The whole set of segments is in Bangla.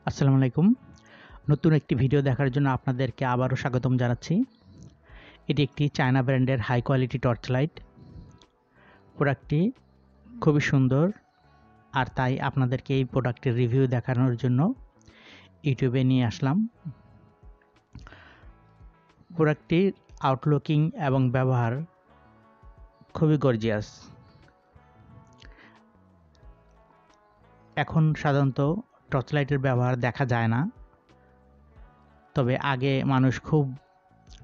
আসসালামু আলাইকুম। নতুন একটি ভিডিও দেখার জন্য আপনাদেরকে আবারও স্বাগতম জানাচ্ছি। এটি একটি চায়না ব্র্যান্ডের হাই কোয়ালিটি টর্চ লাইট। প্রোডাক্টটি খুবই সুন্দর, আর তাই আপনাদেরকে এই প্রোডাক্টের রিভিউ দেখানোর জন্য ইউটিউবে নিয়ে আসলাম। প্রোডাক্টটির আউটলুকিং এবং ব্যবহার খুবই গর্জিয়াস। এখন সাধারণত টর্চ লাইটের ব্যবহার দেখা যায় না, তবে আগে মানুষ খুব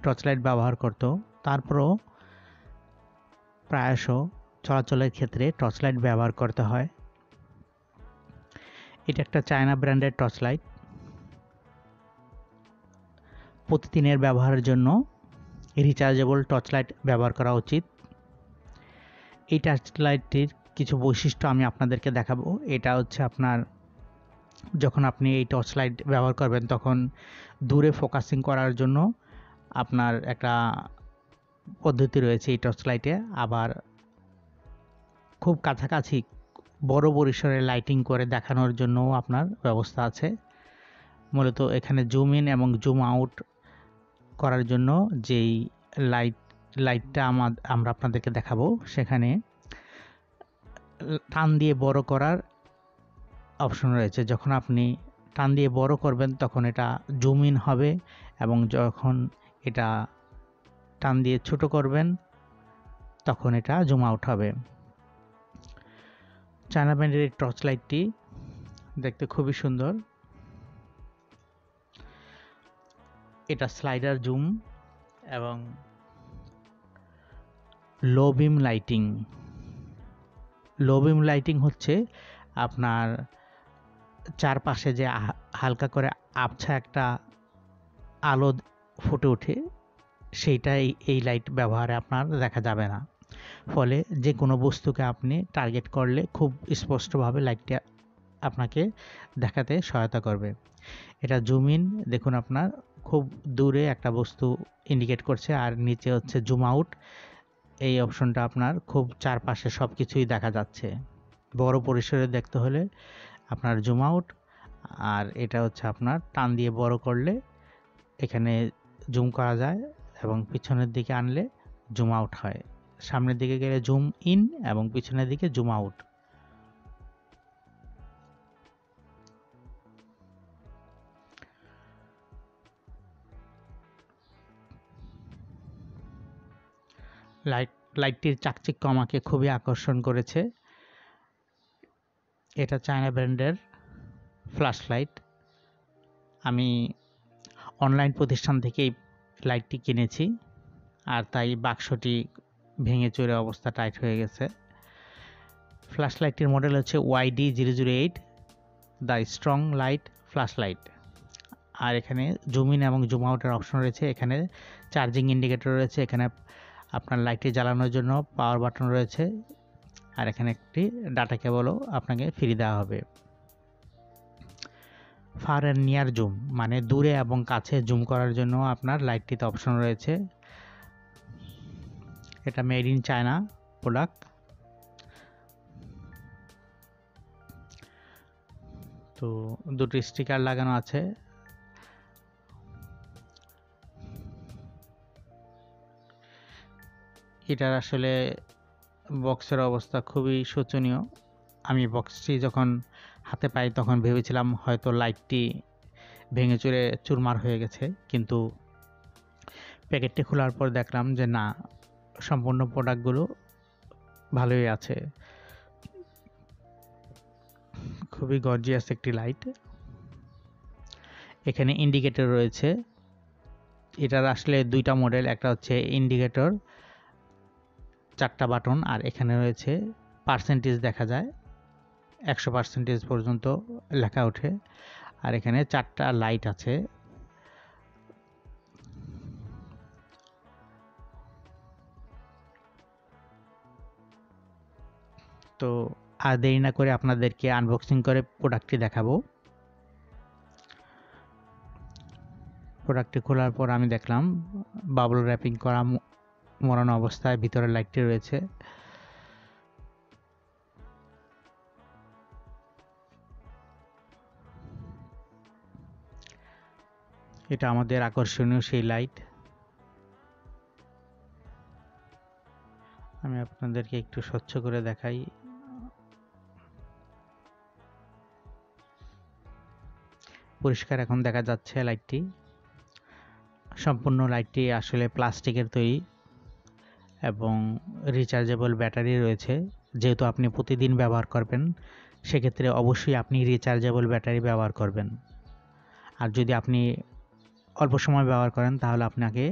টর্চ লাইট ব্যবহার করত। তারপরও প্রায়শ চলাচলের ক্ষেত্রে টর্চ লাইট ব্যবহার করতে হয়। এটা একটা চায়না ব্র্যান্ডের টর্চ লাইট। প্রতিদিনের ব্যবহারের জন্য রিচার্জেবল টর্চ লাইট ব্যবহার করা উচিত। এই টর্চ লাইটটির কিছু বৈশিষ্ট্য আমি আপনাদেরকে দেখাবো। এটা হচ্ছে আপনার, যখন আপনি এই টর্চ লাইট ব্যবহার করবেন তখন দূরে ফোকাসিং করার জন্য আপনার একটা পদ্ধতি রয়েছে এই টর্চ লাইটে। আবার খুব কাছাকাছি বড় পরিসরে লাইটিং করে দেখানোর জন্যও আপনার ব্যবস্থা আছে। মূলত এখানে জুম ইন এবং জুম আউট করার জন্য যেই লাইটটা আমরা আপনাদেরকে দেখাবো, সেখানে টান দিয়ে বড় করার অপশন রয়েছে। যখন আপনি টান দিয়ে বড় করবেন তখন এটা জুম ইন হবে, এবং যখন এটা টান দিয়ে ছোট করবেন তখন এটা জুম আউট হবে। চায়না ব্র্যান্ডের এই টর্চ লাইটটি দেখতে খুবই সুন্দর। এটা স্লাইডার জুম এবং লো বিম লাইটিং। লো বিম লাইটিং হচ্ছে আপনার চারপাশে যে হালকা করে আবছা একটা আলো ফুটে ওঠে, সেইটাই এই লাইট ব্যবহারে আপনার দেখা যাবে না। ফলে যে কোনো বস্তুকে আপনি টার্গেট করলে খুব স্পষ্টভাবে লাইটটা আপনাকে দেখাতে সহায়তা করবে। এটা জুম ইন, দেখুন আপনার খুব দূরে একটা বস্তু ইন্ডিকেট করছে, আর নিচে হচ্ছে জুম আউট। এই অপশনটা আপনার খুব চারপাশে সব কিছুই দেখা যাচ্ছে। বড় পরিসরে দেখতে হলে আপনার জুম আউট, আর এটা হচ্ছে আপনার টান দিয়ে বড় করলে এখানে জুম করা যায়, এবং পিছনের দিকে আনলে জুম আউট হয়। সামনের দিকে গেলে জুম ইন এবং পিছনের দিকে জুম আউট। লাইটটির চাকচিক্য আমাকে খুবই আকর্ষণ করেছে। এটা চায়না ব্র্যান্ডের ফ্ল্যাশ লাইট। আমি অনলাইন প্রতিষ্ঠান থেকে এই লাইটটি কিনেছি, আর তাই বাক্সটি ভেঙে চুরে অবস্থা টাইট হয়ে গেছে। ফ্ল্যাশ লাইটটির মডেল হচ্ছে YD008 the strong light flash light. আর এখানে জুম ইন এবং জুম আউটের অপশন রয়েছে। এখানে চার্জিং ইন্ডিকেটর রয়েছে। এখানে আপনার লাইটটি জ্বালানোর জন্য পাওয়ার বাটন রয়েছে, আর এখানে একটি ডাটা কেবলও আপনাকে ফ্রি দেওয়া হবে। ফার অ্যান্ড নিয়ার জুম, মানে দূরে এবং কাছে জুম করার জন্য আপনার লাইটটিতে অপশন রয়েছে। এটা মেড ইন চায়না প্রোডাক্ট। তো দুটি স্টিকার লাগানো আছে। এটার আসলে বক্সের অবস্থা খুবই শোচনীয়। আমি বক্সটি যখন হাতে পাই তখন ভেবেছিলাম হয়তো লাইটটি ভেঙে চুরে চুরমার হয়ে গেছে, কিন্তু প্যাকেটটি খোলার পর দেখলাম যে না, সম্পূর্ণ প্রোডাক্টগুলো ভালোই আছে। খুবই গর্জিয়াস একটি লাইট। এখানে ইন্ডিকেটর রয়েছে। এটার আসলে দুইটা মডেল, একটা হচ্ছে ইন্ডিকেটর 4টা বাটন, আর এখানে রয়েছে পার্সেন্টেজ দেখা যায়, 100% পর্যন্ত লেখা ওঠে। আর এখানে 4টা লাইট আছে। তো আর দেরি না করে আপনাদেরকে আনবক্সিং করে প্রোডাক্টটি দেখাবো। প্রোডাক্টটি খোলার পর আমি দেখলাম বাবল র্যাপিং করা মোড়ানো অবস্থায় ভিতরে লাইটটি রয়েছে। এটা আমাদের আকর্ষণীয় সেই লাইট। আমি আপনাদেরকে একটু স্বচ্ছ করে দেখাই। পরিষ্কার এখন দেখা যাচ্ছে লাইটটি। সম্পূর্ণ লাইটটি আসলে প্লাস্টিকের তৈরি এবং রিচার্জেবল ব্যাটারি রয়েছে। যেহেতু আপনি প্রতিদিন ব্যবহার করবেন, সেক্ষেত্রে অবশ্যই আপনি রিচার্জেবল ব্যাটারি ব্যবহার করবেন। আর যদি আপনি অল্প সময় ব্যবহার করেন, তাহলে আপনাকে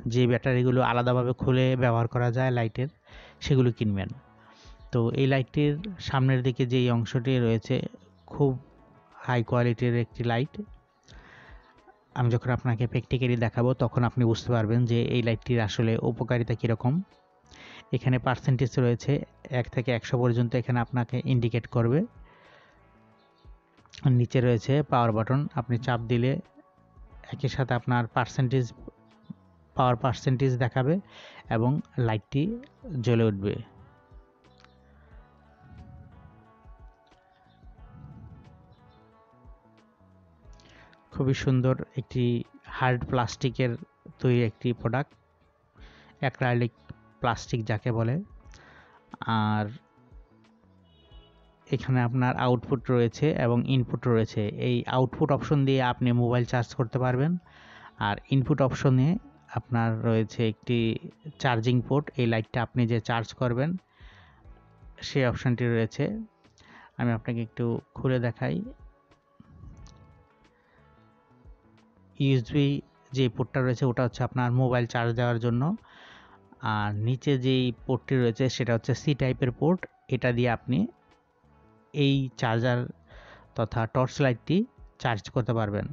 যে ব্যাটারিগুলো আলাদাভাবে খুলে ব্যবহার করা যায় লাইটের, সেগুলো কিনবেন। তো এই লাইটটির সামনের দিকে যেই অংশটি রয়েছে, খুব হাই কোয়ালিটির একটি লাইট। আমি যখন আপনাকে প্র্যাকটিক্যালি দেখাবো, তখন আপনি বুঝতে পারবেন যে এই লাইটটির আসলে উপকারিতা কীরকম। এখানে পার্সেন্টেজ রয়েছে 1 থেকে 100 পর্যন্ত, এখানে আপনাকে ইন্ডিকেট করবে। নিচে রয়েছে পাওয়ার বাটন, আপনি চাপ দিলে একই সাথে আপনার পাওয়ার পার্সেন্টেজ দেখাবে এবং লাইটটি জ্বলে উঠবে। খুবই সুন্দর একটি হার্ড প্লাস্টিকের তৈরি একটি প্রোডাক্ট, অ্যাক্রাইলিক প্লাস্টিক যাকে বলে। আর এখানে আপনার আউটপুট রয়েছে এবং ইনপুট রয়েছে। এই আউটপুট অপশন দিয়ে আপনি মোবাইল চার্জ করতে পারবেন, আর ইনপুট অপশনে আপনার রয়েছে একটি চার্জিং পোর্ট। এই লাইটটা আপনি যে চার্জ করবেন, সেই অপশনটি রয়েছে। আমি আপনাকে একটু খুলে দেখাই। ইউএসবি যে পোর্টটা রয়েছে, ওটা হচ্ছে আপনার মোবাইল চার্জ দেওয়ার জন্য। আর নিচে যেই পোর্টটি রয়েছে, সেটা হচ্ছে সি টাইপের পোর্ট। এটা দিয়ে আপনি এই চার্জার তথা টর্চ লাইটটি চার্জ করতে পারবেন।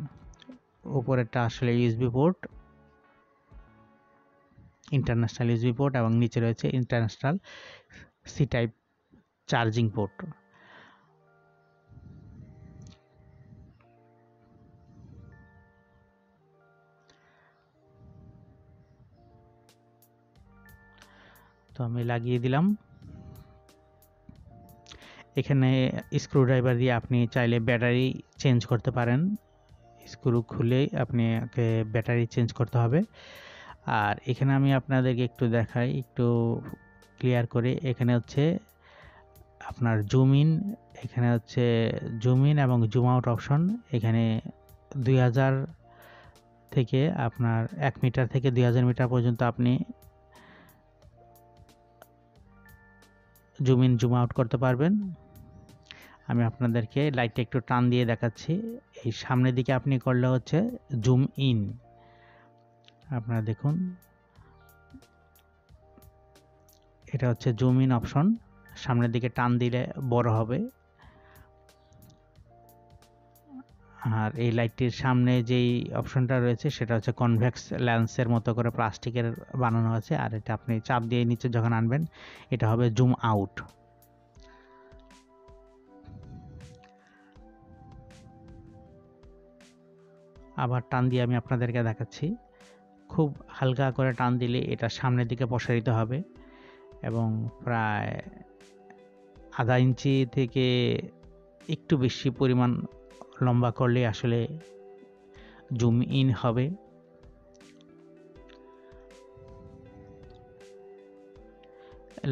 উপরেরটা আসলে USB port, international USB port, এবং নিচে রয়েছে international C type charging port. তো আমি লাগিয়ে দিলাম। এখানে স্ক্রুড্রাইভার দিয়ে আপনি চাইলে ব্যাটারি চেঞ্জ করতে পারেন। স্ক্রু খুলে আপনাকে ব্যাটারি চেঞ্জ করতে হবে। আর এখানে আমি আপনাদেরকে একটু দেখাই, একটু ক্লিয়ার করে। এখানে হচ্ছে আপনার জুম ইন, এখানে হচ্ছে জুম ইন এবং জুম আউট অপশন। এখানে 2000 থেকে আপনার 1 মিটার থেকে 2000 মিটার পর্যন্ত আপনি জুম ইন জুম আউট করতে পারবেন। আমি আপনাদেরকে লাইটটা একটু টান দিয়ে দেখাচ্ছি। এই সামনের দিকে আপনি করলে হচ্ছে জুম ইন, আপনারা দেখুন, এটা হচ্ছে জুম ইন অপশন। সামনের দিকে টান দিলে বড় হবে। আর এই লাইটটির সামনে যেই অপশনটা রয়েছে, সেটা হচ্ছে কনভেক্স লেন্সের মতো করে প্লাস্টিকের বানানো আছে। আর এটা আপনি চাপ দিয়ে নিচে যখন আনবেন, এটা হবে জুম আউট। আবার টান দিয়ে আমি আপনাদেরকে দেখাচ্ছি। খুব হালকা করে টান দিলে এটা সামনের দিকে প্রসারিত হবে এবং প্রায় আধা ইঞ্চি থেকে একটু বেশি পরিমাণ লম্বা করলে আসলে জুম ইন হবে।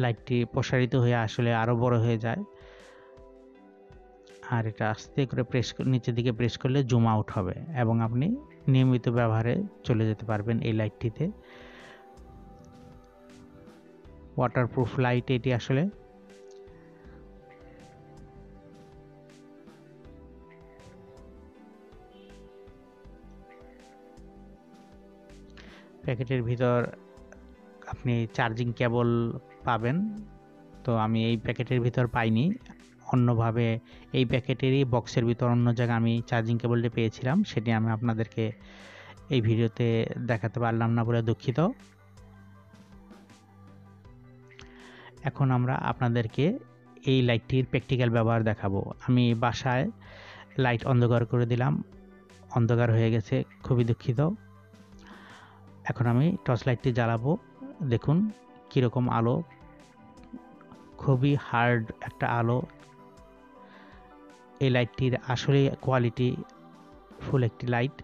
লাইটটি প্রসারিত হয়ে আসলে আরো বড় হয়ে যায়। আর এটা আস্তে করে নিচের দিকে প্রেস করলে জুম আউট হবে এবং আপনি নিয়মিত ব্যবহারে চলে যেতে পারবেন এই লাইটটিতে। ওয়াটারপ্রুফ লাইট এটি আসলে। প্যাকেটের ভিতর আপনি চার্জিং কেবল পাবেন। তো আমি এই প্যাকেটের ভিতর পাইনি, অন্যভাবে এই প্যাকেটেরই বক্সের ভিতর অন্য জায়গায় আমি চার্জিং কেবলটি পেয়েছিলাম। সেটি আমি আপনাদেরকে এই ভিডিওতে দেখাতে পারলাম না বলে দুঃখিত। এখন আমরা আপনাদেরকে এই লাইটটির প্র্যাকটিক্যাল ব্যবহার দেখাবো। আমি বাসায় লাইট অন্ধকার করে দিলাম, অন্ধকার হয়ে গেছে, খুবই দুঃখিত। এখন আমি টর্চ লাইটটি জ্বালাবো। দেখুন কীরকম আলো, খুবই হার্ড একটা আলো। এই লাইটটির আসলে কোয়ালিটি ফুল একটি লাইট।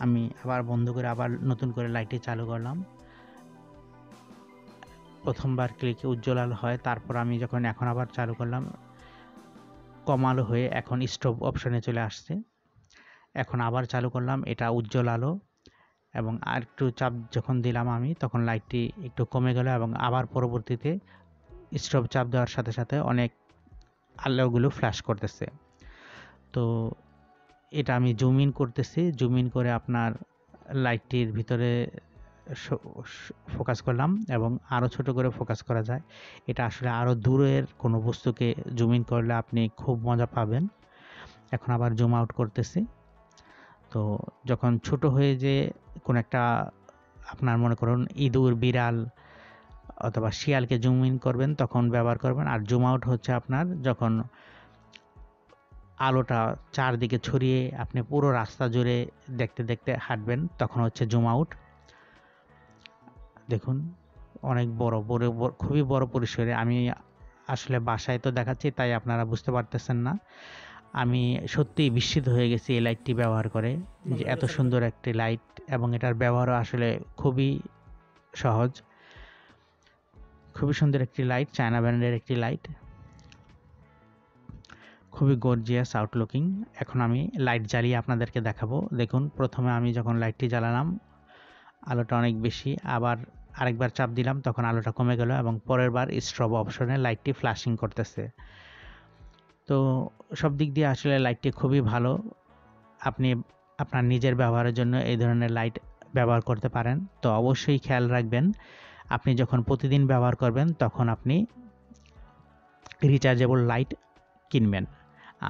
আমি আবার বন্ধ করে আবার নতুন করে লাইটটি চালু করলাম। প্রথমবার ক্লিকে উজ্জ্বল আলো হয়, তারপর আমি যখন এখন আবার চালু করলাম কম আলো হয়ে এখন স্টপ অপশনে চলে আসছে। এখন আবার চালু করলাম, এটা উজ্জ্বল আলো, এবং আর একটু চাপ যখন দিলাম আমি তখন লাইটটি একটু কমে গেল এবং আবার পরবর্তীতে স্টপ চাপ দেওয়ার সাথে সাথে অনেক আলোগুলো ফ্ল্যাশ করতেছে। তো এটা আমি জুম ইন করতেছি, জুম ইন করে আপনার লাইটটির ভিতরে ফোকাস করলাম এবং আরও ছোট করে ফোকাস করা যায়। এটা আসলে আরও দূরের কোনো বস্তুকে জুম ইন করলে আপনি খুব মজা পাবেন। এখন আবার জুম আউট করতেছি। তো যখন ছোট হয়ে যে কোনো একটা আপনার মনে করুন ইঁদুর, বিড়াল অথবা শিয়ালকে জুম ইন করবেন তখন ব্যবহার করবেন। আর জুম আউট হচ্ছে আপনার যখন আলোটা চারদিকে ছড়িয়ে আপনি পুরো রাস্তা জুড়ে দেখতে দেখতে হাঁটবেন তখন হচ্ছে জুম আউট। দেখুন অনেক বড় খুবই বড় পরিসরে। আমি আসলে বাসায় তো দেখাচ্ছি তাই আপনারা বুঝতে পারতেছেন না। আমি সত্যিই বিস্মিত হয়ে গেছি এই লাইটটি ব্যবহার করে, যে এত সুন্দর একটি লাইট এবং এটার ব্যবহারও আসলে খুবই সহজ। খুবই সুন্দর একটি লাইট, চায়না ব্র্যান্ডের একটি লাইট, খুবই গর্জিয়াস আউটলুকিং। এখন আমি লাইট জ্বালিয়ে আপনাদেরকে দেখাবো। দেখুন প্রথমে আমি যখন লাইটটি জ্বালালাম আলোটা অনেক বেশি, আবার আরেকবার চাপ দিলাম তখন আলোটা কমে গেল এবং পরের বার স্ট্রব অপশনে লাইটটি ফ্ল্যাশিং করতেছে। তো সব দিক দিয়ে আসলে লাইটটি খুবই ভালো। আপনি আপনার নিজের ব্যবহারের জন্য এই ধরনের লাইট ব্যবহার করতে পারেন। তো অবশ্যই খেয়াল রাখবেন আপনি যখন প্রতিদিন ব্যবহার করবেন তখন আপনি রিচার্জেবল লাইট কিনবেন।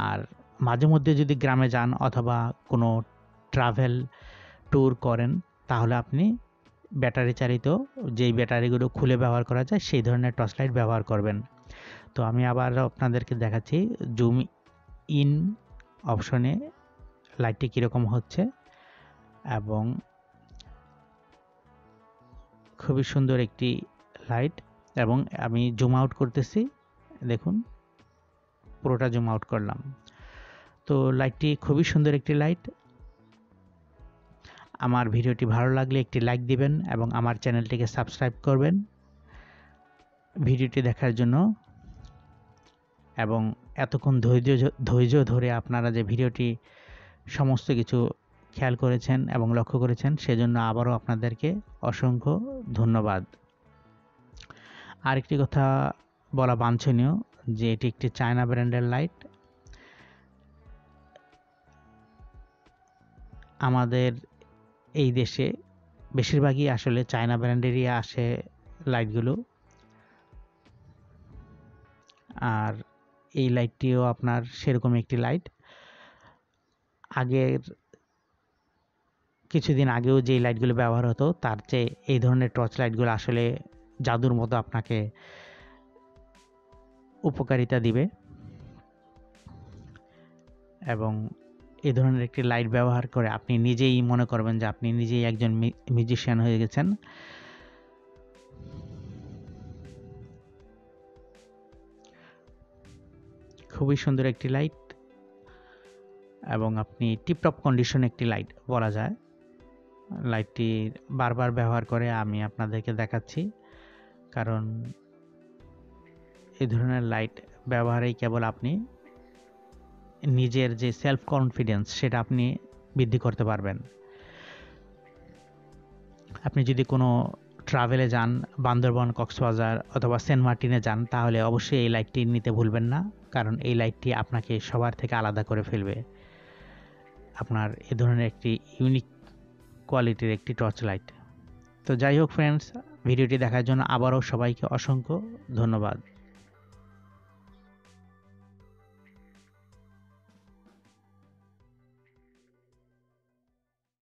আর মাঝে মধ্যে যদি গ্রামে যান অথবা কোনো ট্রাভেল ট্যুর করেন তাহলে আপনি ব্যাটারি চালিত যেই ব্যাটারিগুলো খুলে ব্যবহার করা যায় সেই ধরনের টর্চ লাইট ব্যবহার করবেন। তো আমি আবার আপনাদেরকে দেখাচ্ছি জুম ইন অপশনে লাইটটি কীরকম হচ্ছে, এবং খুবই সুন্দর একটি লাইট। এবং আমি জুম আউট করতেছি, দেখুন পুরোটা জুম আউট করলাম। তো লাইটটি খুবই সুন্দর একটি লাইট। আমার ভিডিওটি ভালো লাগলে একটি লাইক দিবেন এবং আমার চ্যানেলটিকে সাবস্ক্রাইব করবেন ভিডিওটি দেখার জন্য। এবং এতক্ষণ ধৈর্য ধরে আপনারা যে ভিডিওটি সমস্ত কিছু খেয়াল করেছেন এবং লক্ষ্য করেছেন সেজন্য আবারও আপনাদেরকে অসংখ্য ধন্যবাদ। আরেকটি কথা বলা বাঞ্ছনীয় যে এটি একটি চায়না ব্র্যান্ডের লাইট। আমাদের এই দেশে বেশিরভাগই আসলে চায়না ব্র্যান্ডেরই আসে লাইটগুলো। আর এই লাইটটিও আপনার সেরকম একটি লাইট। আগের কিছুদিন আগেও যেই লাইটগুলো ব্যবহার হতো তার চেয়ে এই ধরনের টর্চ লাইটগুলো আসলে জাদুর মতো আপনাকে উপকারিতা দিবে। এবং এই ধরনের একটি লাইট ব্যবহার করে আপনি নিজেই মনে করবেন যে আপনি নিজেই একজন মিউজিশিয়ান হয়ে গেছেন। খুবই সুন্দর একটি লাইট এবং আপনি টিপটপ কন্ডিশন একটি লাইট বলা যায়। লাইটটি বারবার ব্যবহার করে আমি আপনাদেরকে দেখাচ্ছি, কারণ এই ধরনের লাইট ব্যবহারেই কেবল আপনি নিজের যে সেলফ কনফিডেন্স সেটা আপনি বৃদ্ধি করতে পারবেন। আপনি যদি কোনো ট্রাভেলে যান, বান্দরবান, কক্সবাজার অথবা সেন্ট মার্টিনে যান, তাহলে অবশ্যই এই লাইটটি নিতে ভুলবেন না, কারণ এই লাইটটি আপনাকে সবার থেকে আলাদা করে ফেলবে। আপনার এ ধরনের একটি ইউনিক কোয়ালিটির একটি টর্চ লাইট। তো যাই হোক ফ্রেন্ডস, ভিডিওটি দেখার জন্য আবারও সবাইকে অসংখ্য ধন্যবাদ।